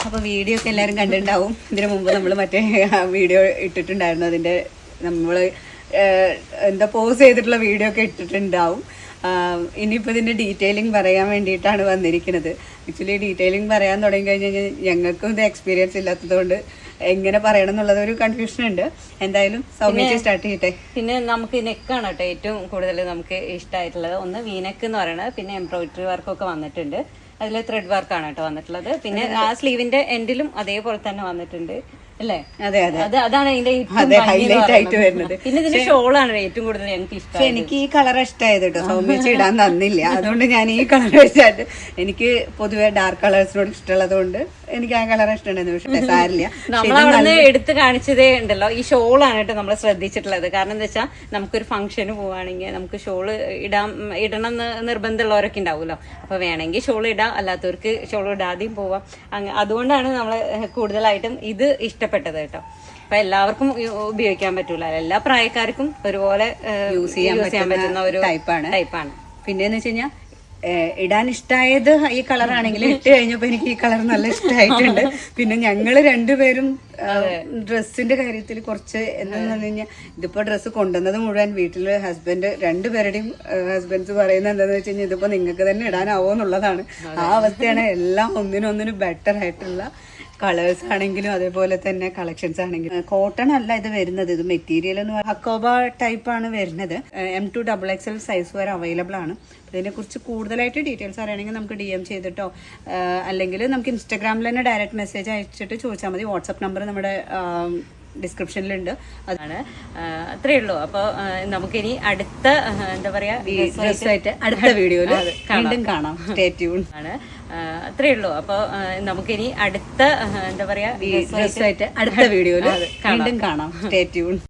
അപ്പോൾ വീഡിയോ ഒക്കെ എല്ലാവരും കണ്ടിട്ടുണ്ടാവും. ഇതിനു മുമ്പ് നമ്മൾ മറ്റേ വീഡിയോ ഇട്ടിട്ടുണ്ടായിരുന്നു. അതിൻ്റെ നമ്മൾ എന്താ പോസ് ചെയ്തിട്ടുള്ള വീഡിയോ ഒക്കെ ഇട്ടിട്ടുണ്ടാവും. ഇനിയിപ്പോൾ ഇതിൻ്റെ ഡീറ്റെയിലിംഗ് പറയാൻ വേണ്ടിയിട്ടാണ് വന്നിരിക്കുന്നത്. ആക്ച്വലി ഡീറ്റെയിലിംഗ് പറയാൻ തുടങ്ങി കഴിഞ്ഞാൽ ഞങ്ങൾക്കും ഇത് എക്സ്പീരിയൻസ് ഇല്ലാത്തതുകൊണ്ട് എങ്ങനെ പറയണം എന്നുള്ളത് ഒരു കൺഫ്യൂഷൻ ഉണ്ട്. എന്തായാലും സൗമ്യ സ്റ്റാർട്ട് ചെയ്യട്ടെ. പിന്നെ നമുക്ക് നെക്കാണ് കേട്ടോ ഏറ്റവും കൂടുതൽ നമുക്ക് ഇഷ്ടമായിട്ടുള്ളത്. ഒന്ന് വീനെക്ക് എന്ന് പറയുന്നത്, പിന്നെ എംബ്രോയിഡറി വർക്കൊക്കെ വന്നിട്ടുണ്ട്. അതിൽ ത്രെഡ് വർക്കാണ് കേട്ടോ വന്നിട്ടുള്ളത്. പിന്നെ ആ സ്ലീവിന്റെ എൻഡിലും അതേപോലെ തന്നെ വന്നിട്ടുണ്ട് അല്ലേ? അതെ അതെ, അതാണ് ഇതിന്റെ ഹൈലൈറ്റ് ആയിട്ട് വരുന്നത്. പിന്നെ ഇതിന്റെ ഷോളാണ് ഏറ്റവും കൂടുതൽ എനിക്ക് ഇഷ്ടം. എനിക്ക് ഈ കളർ ഇഷ്ടമായത് കേട്ടോ. സൗമ്യച്ച് ഇടാൻ തന്നില്ല, അതുകൊണ്ട് ഞാൻ ഈ കളർ വെച്ചായിട്ട് എനിക്ക് പൊതുവെ ഡാർക്ക് കളേഴ്സിനോട് ഇഷ്ടമുള്ളത് കൊണ്ട് എനിക്ക് ആ കളർ ഇഷ്ടമുണ്ടായിരുന്നു. പക്ഷെ സാരില്ല, നമ്മളവിടുന്ന് എടുത്ത് കാണിച്ചതേ ഉണ്ടല്ലോ ഈ ഷോളാണ് കേട്ടോ നമ്മൾ ശ്രദ്ധിച്ചിട്ടുള്ളത്. കാരണം എന്താ വെച്ചാൽ നമുക്കൊരു ഫംഗ്ഷന് പോവാണെങ്കിൽ നമുക്ക് ഷോള് ഇടണം എന്ന് നിർബന്ധമുള്ളവരൊക്കെ ഉണ്ടാവുമല്ലോ. അപ്പൊ വേണമെങ്കിൽ ഷോൾ ഇടാം, അല്ലാത്തവർക്ക് ഷോൾ ഇടാതെയും പോവാം. അതുകൊണ്ടാണ് നമ്മൾ കൂടുതലായിട്ടും ഇത് ഇഷ്ടപ്പെട്ടത് കേട്ടോ. അപ്പൊ എല്ലാവർക്കും ഉപയോഗിക്കാൻ പറ്റൂല, എല്ലാ പ്രായക്കാർക്കും ഒരുപോലെ യൂസ് ചെയ്യാൻ പറ്റുന്ന ഒരു ടൈപ്പാണ്. പിന്നെന്ന് വെച്ച് കഴിഞ്ഞാൽ ഇടാൻ ഇഷ്ടമായത് ഈ കളറാണെങ്കിൽ ഇട്ട് കഴിഞ്ഞപ്പോ എനിക്ക് ഈ കളർ നല്ല ഇഷ്ടമായിട്ടുണ്ട്. പിന്നെ ഞങ്ങള് രണ്ടുപേരും ഡ്രസ്സിന്റെ കാര്യത്തിൽ കുറച്ച് എന്താന്ന് പറഞ്ഞു കഴിഞ്ഞാൽ, ഇതിപ്പോ ഡ്രസ്സ് കൊണ്ടുവന്നത് മുഴുവൻ വീട്ടില് ഹസ്ബൻഡ് രണ്ടുപേരുടെയും ഹസ്ബൻഡ്സ് പറയുന്നത് എന്താന്ന് വെച്ച് കഴിഞ്ഞാൽ ഇതിപ്പോ നിങ്ങൾക്ക് തന്നെ ഇടാനാവോ എന്നുള്ളതാണ്. ആ അവസ്ഥയാണ്. എല്ലാം ഒന്നിനൊന്നിനും ബെറ്റർ ആയിട്ടുള്ള കളേഴ്സ് ആണെങ്കിലും അതേപോലെ തന്നെ കളക്ഷൻസ് ആണെങ്കിലും. കോട്ടൺ അല്ല ഇത് വരുന്നത്, ഇത് മെറ്റീരിയൽ എന്ന് പറയുന്നത് അക്കോബ ടൈപ്പ് ആണ് വരുന്നത്. M2 XXL സൈസ് വരെ അവൈലബിൾ ആണ്. ഇതിനെ കുറിച്ച് കൂടുതലായിട്ട് ഡീറ്റെയിൽസ് അറിയണമെങ്കിൽ നമുക്ക് DM ചെയ്തിട്ടോ അല്ലെങ്കിൽ നമുക്ക് ഇൻസ്റ്റാഗ്രാമിൽ തന്നെ ഡയറക്റ്റ് മെസ്സേജ് അയച്ചിട്ട് ചോദിച്ചാൽ മതി. വാട്സപ്പ് നമ്പർ നമ്മുടെ ഡിസ്ക്രിപ്ഷനിലുണ്ട്. അതാണ് അത്രേ ഉള്ളൂ. അപ്പോൾ നമുക്കിനി അടുത്ത എന്താ പറയാ അടുത്ത വീഡിയോയിൽ വീണ്ടും കാണാം. സ്റ്റേ ട്യൂൺ ആണ്. അത്രേ ഉള്ളൂ. അപ്പോൾ നമുക്കിനി അടുത്ത എന്താ പറയാ അടുത്ത വീഡിയോയിൽ വീണ്ടും കാണാം. Stay tune.